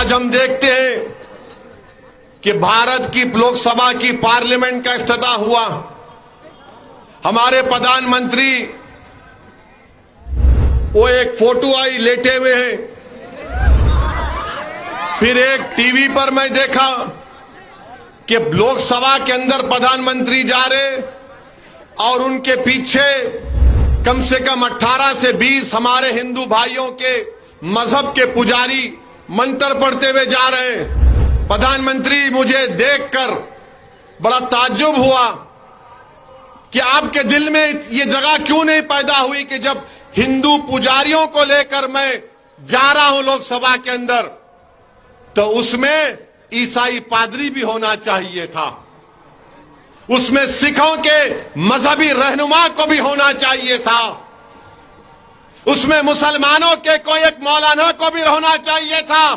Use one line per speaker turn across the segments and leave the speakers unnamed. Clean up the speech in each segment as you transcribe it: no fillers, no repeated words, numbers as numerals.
आज हम देखते हैं कि भारत की लोकसभा की पार्लियामेंट का इफ्तिताह हुआ। हमारे प्रधानमंत्री वो एक फोटो आई लेटे हुए हैं, फिर एक टीवी पर मैं देखा कि लोकसभा के अंदर प्रधानमंत्री जा रहे और उनके पीछे कम से कम 18 से 20 हमारे हिंदू भाइयों के मजहब के पुजारी मंत्र पढ़ते हुए जा रहे हैं। प्रधानमंत्री, मुझे देखकर बड़ा ताज्जुब हुआ कि आपके दिल में ये जगह क्यों नहीं पैदा हुई कि जब हिंदू पुजारियों को लेकर मैं जा रहा हूं लोकसभा के अंदर, तो उसमें ईसाई पादरी भी होना चाहिए था, उसमें सिखों के मजहबी रहनुमा को भी होना चाहिए था, उसमें मुसलमानों के कोई एक मौलाना को भी होना चाहिए था।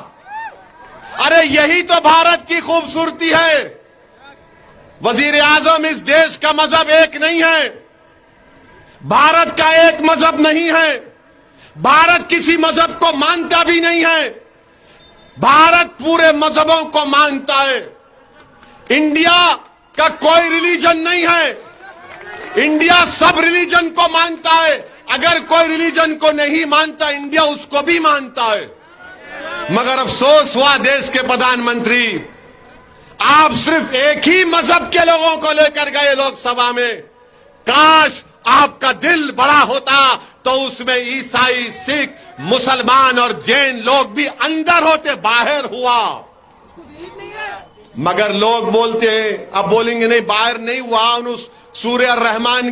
अरे यही तो भारत की खूबसूरती है। वजीर आजम, इस देश का मजहब एक नहीं है, भारत का एक मजहब नहीं है, भारत किसी मजहब को मानता भी नहीं है, भारत पूरे मजहबों को मानता है। इंडिया का कोई रिलीजन नहीं है, इंडिया सब रिलीजन को मानता है। अगर कोई रिलीजन को नहीं मानता, इंडिया उसको भी मानता है। मगर अफसोस हुआ देश के प्रधानमंत्री, आप सिर्फ एक ही मजहब के लोगों को लेकर गए लोकसभा में। काश आपका दिल बड़ा होता तो उसमें ईसाई, सिख, मुसलमान और जैन लोग भी अंदर होते, बाहर हुआ। मगर लोग बोलते हैं, अब बोलेंगे नहीं बाहर नहीं हुआ, उस सूर्य रहमान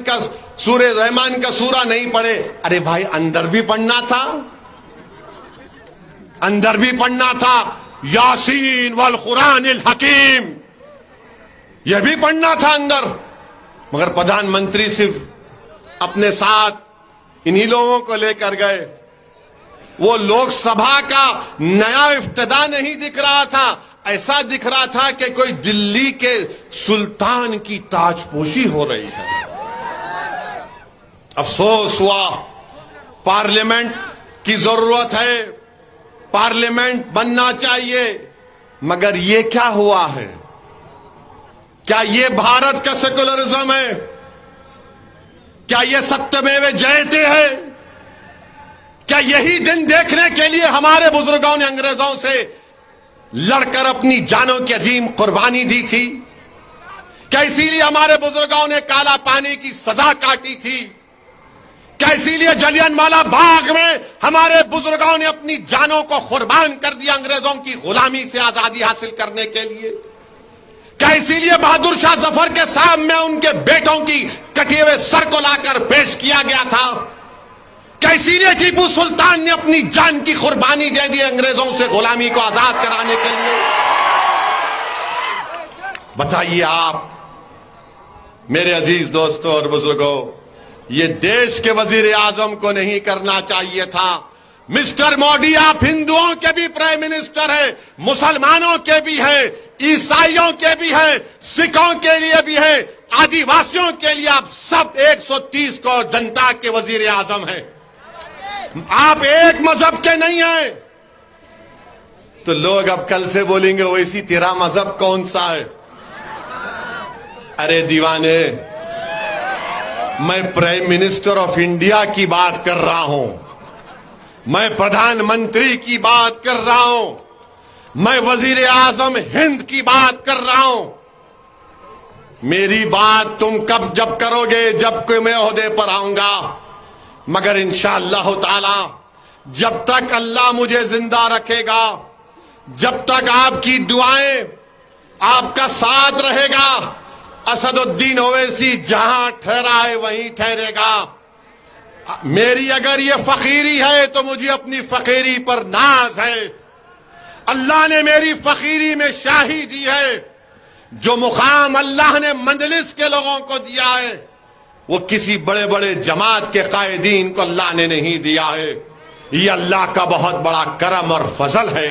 का सूरा नहीं पढ़े। अरे भाई, अंदर भी पढ़ना था, अंदर भी पढ़ना था। यासीन वल कुरानिल हकीम, यह भी पढ़ना था अंदर। मगर प्रधानमंत्री सिर्फ अपने साथ इन्हीं लोगों को लेकर गए। वो लोकसभा का नया इफ्तिताह नहीं दिख रहा था, ऐसा दिख रहा था कि कोई दिल्ली के सुल्तान की ताजपोशी हो रही है। अफसोस हुआ, पार्लियामेंट की जरूरत है, पार्लियामेंट बनना चाहिए, मगर ये क्या हुआ है? क्या ये भारत का सेकुलरिज्म है? क्या ये सत्यमेव जयते है? क्या यही दिन देखने के लिए हमारे बुजुर्गों ने अंग्रेजों से लड़कर अपनी जानों की अजीम कुर्बानी दी थी? क्या इसीलिए हमारे बुजुर्गों ने काला पानी की सजा काटी थी? क्या इसीलिए जलियांवाला बाग में हमारे बुजुर्गों ने अपनी जानों को कुर्बान कर दिया अंग्रेजों की गुलामी से आजादी हासिल करने के लिए? क्या इसीलिए बहादुर शाह जफर के सामने उनके बेटों की कटे हुए सर को लाकर पेश किया गया था? क्या इसीलिए टीपू सुल्तान ने अपनी जान की कुर्बानी दे दी अंग्रेजों से गुलामी को आजाद कराने के लिए? बताइए आप मेरे अजीज दोस्तों और बुजुर्गों, ये देश के वजीर आजम को नहीं करना चाहिए था। मिस्टर मोदी, आप हिंदुओं के भी प्राइम मिनिस्टर हैं, मुसलमानों के भी हैं, ईसाइयों के भी हैं, सिखों के लिए भी हैं, आदिवासियों के लिए आप सब 130 करोड़ जनता के वजीर आजम हैं। आप एक मजहब के नहीं हैं। तो लोग अब कल से बोलेंगे वैसी तेरा मजहब कौन सा है? अरे दीवाने, मैं प्राइम मिनिस्टर ऑफ इंडिया की बात कर रहा हूं, मैं प्रधानमंत्री की बात कर रहा हूं, मैं वजीर आजम हिंद की बात कर रहा हूं। मेरी बात तुम जब करोगे, जब कोई मैं ओहदे पर आऊंगा। मगर इंशाअल्लाह ताला जब तक अल्लाह मुझे जिंदा रखेगा, जब तक आपकी दुआएं, आपका साथ रहेगा, असदुद्दीन ओवैसी जहां ठहरा है वहीं ठहरेगा। मेरी अगर ये फकीरी है तो मुझे अपनी फकीरी पर नाज है। अल्लाह ने मेरी फकीरी में शाही दी है। जो मुकाम अल्लाह ने मंजलिस के लोगों को दिया है, वो किसी बड़े बड़े जमात के कायदीन को अल्लाह ने नहीं दिया है। ये अल्लाह का बहुत बड़ा करम और फजल है।